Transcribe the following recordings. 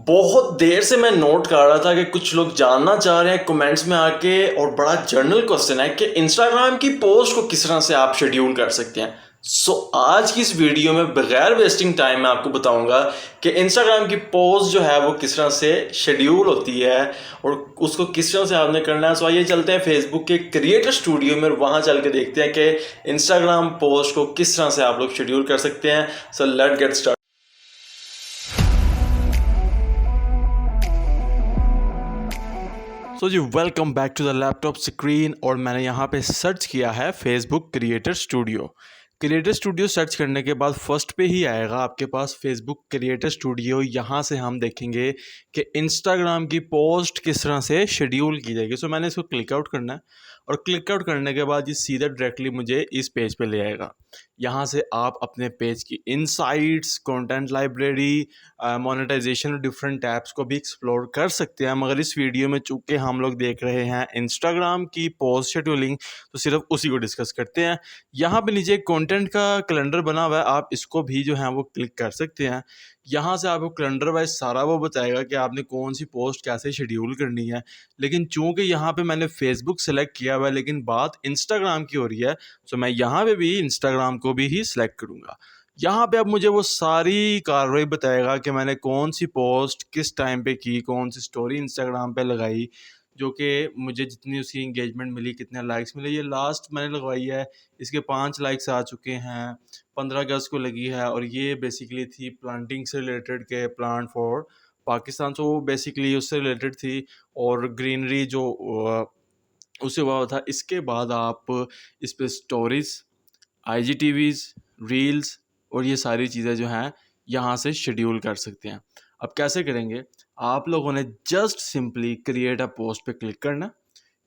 बहुत देर से मैं नोट कर रहा था कि कुछ लोग जानना चाह रहे हैं कमेंट्स में आके, और बड़ा जनरल क्वेश्चन है कि इंस्टाग्राम की पोस्ट को किस तरह से आप शेड्यूल कर सकते हैं। आज की इस वीडियो में बगैर वेस्टिंग टाइम मैं आपको बताऊंगा कि इंस्टाग्राम की पोस्ट जो है वो किस तरह से शेड्यूल होती है और उसको किस तरह से आपने करना है। आइए चलते हैं फेसबुक के क्रिएटर स्टूडियो में, वहां चल के देखते हैं कि इंस्टाग्राम पोस्ट को किस तरह से आप लोग शेड्यूल कर सकते हैं। So let's get start. जी welcome back to the laptop screen. और मैंने यहाँ पे सर्च किया है Facebook creator studio. Creator studio search करने के बाद फर्स्ट पे ही आएगा आपके पास फेसबुक क्रिएटर स्टूडियो। यहाँ से हम देखेंगे कि इंस्टाग्राम की पोस्ट किस तरह से शेड्यूल की जाएगी। मैंने इसको क्लिक आउट करना है और क्लिक आउट करने के बाद ये सीधा डायरेक्टली मुझे इस पेज पे ले आएगा। यहाँ से आप अपने पेज की इनसाइट्स, कंटेंट लाइब्रेरी, मोनेटाइजेशन और डिफरेंट टैब्स को भी एक्सप्लोर कर सकते हैं। मगर इस वीडियो में चूँकि हम लोग देख रहे हैं इंस्टाग्राम की पोस्ट शेड्यूलिंग, तो सिर्फ उसी को डिस्कस करते हैं। यहाँ पे नीचे कंटेंट का कैलेंडर बना हुआ है, आप इसको भी जो है वो क्लिक कर सकते हैं। यहाँ से आपको कैलेंडर वाइज सारा वो बताएगा कि आपने कौन सी पोस्ट कैसे शेड्यूल करनी है। लेकिन चूँकि यहाँ पे मैंने फेसबुक सेलेक्ट किया हुआ है लेकिन बात इंस्टाग्राम की हो रही है, तो मैं यहाँ पे भी इंस्टाग्राम को भी ही सिलेक्ट करूँगा। यहाँ पे अब मुझे वो सारी कार्रवाई बताएगा कि मैंने कौन सी पोस्ट किस टाइम पे की, कौन सी स्टोरी इंस्टाग्राम पे लगाई, जो कि मुझे जितनी उसकी इंगेजमेंट मिली, कितने लाइक्स मिले। ये लास्ट मैंने लगवाई है, इसके 5 लाइक्स आ चुके हैं, 15 अगस्त को लगी है। और ये बेसिकली थी प्लांटिंग से रिलेटेड के प्लांट फॉर पाकिस्तान, तो वो बेसिकली उससे रिलेटेड थी। और ग्रीनरी जो उससे हुआ था। इसके बाद आप इस पर स्टोरीज़, IGTVs, रील्स और ये सारी चीज़ें जो हैं यहाँ से शेड्यूल कर सकते हैं। अब कैसे करेंगे, आप लोगों ने just simply create a post पे क्लिक करना।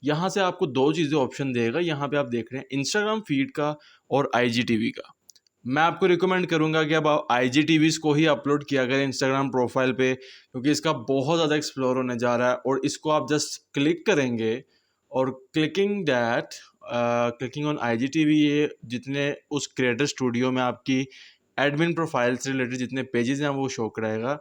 यहाँ से आपको 2 चीज़ें ऑप्शन देगा। यहाँ पे आप देख रहे हैं इंस्टाग्राम फीड का और IGTV का। मैं आपको रिकमेंड करूँगा कि अब आप IGTVs को ही अपलोड किया करें इंस्टाग्राम प्रोफाइल पे, क्योंकि इसका बहुत ज़्यादा एक्सप्लोर होने जा रहा है। और इसको आप जस्ट क्लिक करेंगे और क्लिकिंग ऑन IGTV, ये जितने उस क्रिएटर स्टूडियो में आपकी एडमिन प्रोफाइल से रिलेटेड जितने पेजेस हैं वो शो कराएगा।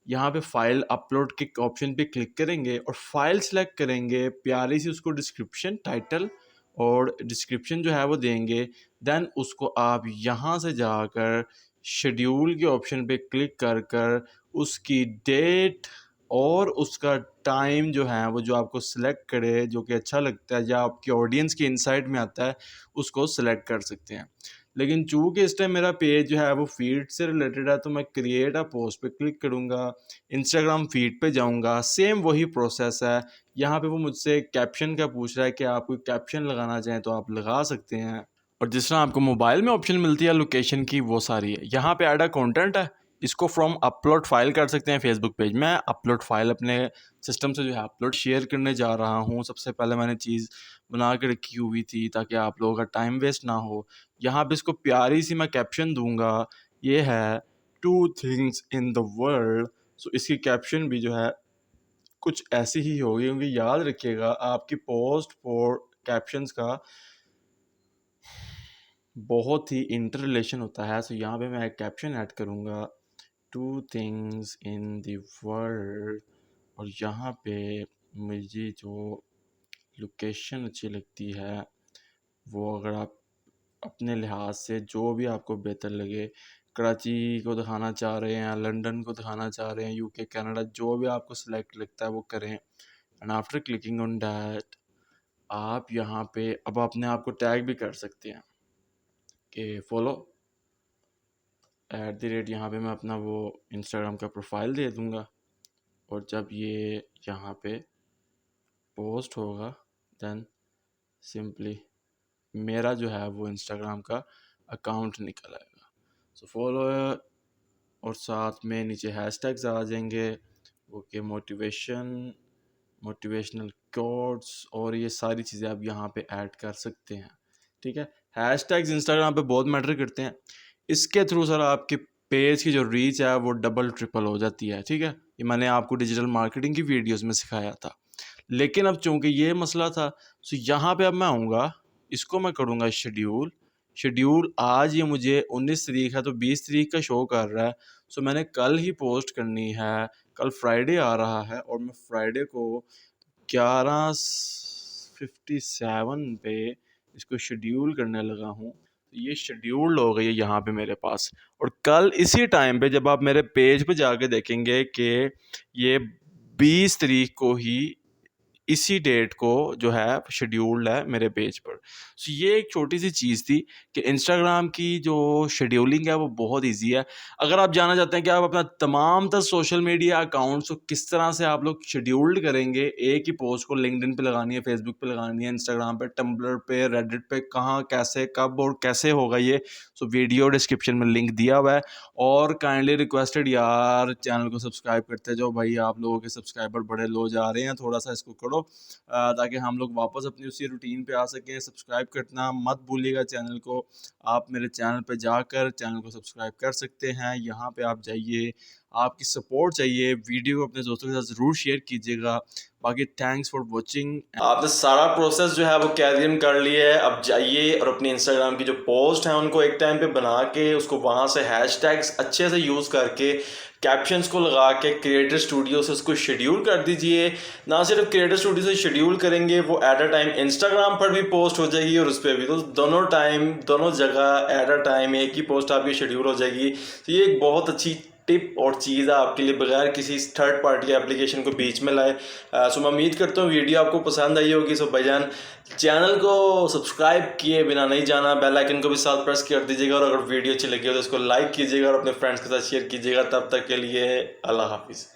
यहाँ पे फाइल अपलोड के ऑप्शन पे क्लिक करेंगे और फाइल सेलेक्ट करेंगे, प्यारी सी उसको डिस्क्रिप्शन, टाइटल और डिस्क्रिप्शन जो है वो देंगे। देन उसको आप यहाँ से जाकर शेड्यूल के ऑप्शन पे क्लिक कर कर उसकी डेट और उसका टाइम जो है वो जो आपको सिलेक्ट करे, जो कि अच्छा लगता है या आपकी ऑडियंस की इनसाइट में आता है, उसको सिलेक्ट कर सकते हैं। लेकिन चूँकि इस टाइम मेरा पेज जो है वो फीड से रिलेटेड है, तो मैं क्रिएट अ पोस्ट पे क्लिक करूँगा, इंस्टाग्राम फीड पे जाऊँगा, सेम वही प्रोसेस है। यहाँ पे वो मुझसे कैप्शन का पूछ रहा है कि आप कोई कैप्शन लगाना चाहें तो आप लगा सकते हैं। और जिस तरह आपको मोबाइल में ऑप्शन मिलती है लोकेशन की, वो सारी है। यहाँ पे ऐड अ कंटेंट है, इसको फ्रॉम अपलोड फाइल कर सकते हैं फेसबुक पेज। मैं अपलोड फाइल अपने सिस्टम से जो है अपलोड शेयर करने जा रहा हूँ। सबसे पहले मैंने चीज़ बना के रखी हुई थी ताकि आप लोगों का टाइम वेस्ट ना हो। यहाँ पे इसको प्यारी सी मैं कैप्शन दूंगा, ये है 2 थिंग्स इन द वर्ल्ड। इसकी कैप्शन भी जो है कुछ ऐसी ही होगी, क्योंकि याद रखिएगा आपकी पोस्ट और कैप्शंस का बहुत ही इंटर रिलेशन होता है। यहाँ पे मैं एक कैप्शन ऐड करूँगा, 2 थिंग्स इन द वर्ल्ड। और यहाँ पे मुझे जो लोकेशन अच्छी लगती है वो, अगर आप अपने लिहाज से जो भी आपको बेहतर लगे, कराची को दिखाना चाह रहे हैं, लंदन को दिखाना चाह रहे हैं, UK, कनाडा, जो भी आपको सिलेक्ट लगता है वो करें। And after clicking on that आप यहाँ पे अब अपने आप को टैग भी कर सकते हैं कि फॉलो @ यहाँ पे मैं अपना वो इंस्टाग्राम का प्रोफाइल दे दूँगा। और जब ये यहाँ पे पोस्ट होगा देन सिंपली मेरा जो है वो इंस्टाग्राम का अकाउंट निकल आएगा। फॉलो, और साथ में नीचे हैशटैग्स आ जाएंगे, ओके, मोटिवेशनल कोट्स और ये सारी चीज़ें आप यहाँ पे ऐड कर सकते हैं। ठीक है, हैशटैग्स इंस्टाग्राम पे बहुत मैटर करते हैं। इसके थ्रू सर आपके पेज की जो रीच है वो डबल ट्रिपल हो जाती है। ठीक है, ये मैंने आपको डिजिटल मार्केटिंग की वीडियोस में सिखाया था। लेकिन अब चूंकि ये मसला था, तो यहाँ पे अब मैं आऊँगा, इसको मैं करूँगा शेड्यूल आज ये मुझे 19 तारीख है तो 20 तारीख का शो कर रहा है। मैंने कल ही पोस्ट करनी है कल फ्राइडे आ रहा है और मैं फ्राइडे को 11:57 पे इसको शेड्यूल करने लगा हूँ। ये शेड्यूल्ड हो गई है यहाँ पे मेरे पास, और कल इसी टाइम पे जब आप मेरे पेज पे जाके देखेंगे कि ये 20 तारीख को ही इसी डेट को जो है शेड्यूल्ड है मेरे पेज पर। सो ये एक छोटी सी चीज़ थी कि इंस्टाग्राम की जो शेड्यूलिंग है वो बहुत इजी है। अगर आप जानना चाहते हैं कि आप अपना तमाम तर सोशल मीडिया अकाउंट्स को किस तरह से आप लोग शेड्यूल्ड करेंगे, एक ही पोस्ट को लिंक्डइन पे लगानी है, फेसबुक पे लगानी है, इंस्टाग्राम पे, टम्बलर पे, रेडिट पे, कहाँ कैसे कब और कैसे होगा ये, सो वीडियो डिस्क्रिप्शन में लिंक दिया हुआ है। और काइंडली रिक्वेस्टेड यार, चैनल को सब्सक्राइब करते जाओ भाई, आप लोगों के सब्सक्राइबर बड़े लो जा रहे हैं, थोड़ा सा इसको करो ताकि हम लोग वापस अपनी उसी रूटीन पे आ सकें। सब्सक्राइब करना मत भूलिएगा चैनल को। आप मेरे चैनल पे जाकर चैनल को सब्सक्राइब कर सकते हैं, यहाँ पे आप जाइए, आपकी सपोर्ट चाहिए, वीडियो को अपने दोस्तों के साथ ज़रूर शेयर कीजिएगा। बाकी थैंक्स फॉर वॉचिंग। आपने सारा प्रोसेस जो है वो कैरियर कर लिया है। अब जाइए और अपनी इंस्टाग्राम की जो पोस्ट है उनको एक टाइम पे बना के उसको वहाँ से हैशटैग्स अच्छे से यूज़ करके कैप्शंस को लगा के क्रिएटर स्टूडियो से उसको शेड्यूल कर दीजिए। ना सिर्फ क्रिएटर स्टूडियो से शेड्यूल करेंगे, वो एट अ टाइम इंस्टाग्राम पर भी पोस्ट हो जाएगी और उस पर भी, तो दोनों टाइम दोनों जगह एट अ टाइम एक ही पोस्ट आपकी शेड्यूल हो जाएगी। तो ये एक बहुत अच्छी टिप और चीज़ है आपके लिए, बगैर किसी थर्ड पार्टी एप्लीकेशन को बीच में लाए। सो मैं उम्मीद करता हूँ वीडियो आपको पसंद आई होगी। सो भाईजान, चैनल को सब्सक्राइब किए बिना नहीं जाना, बेल आइकन को भी साथ प्रेस कर दीजिएगा, और अगर वीडियो अच्छी लगी हो तो इसको लाइक कीजिएगा और अपने फ्रेंड्स के साथ शेयर कीजिएगा। तब तक के लिए अल्लाह हाफिज़।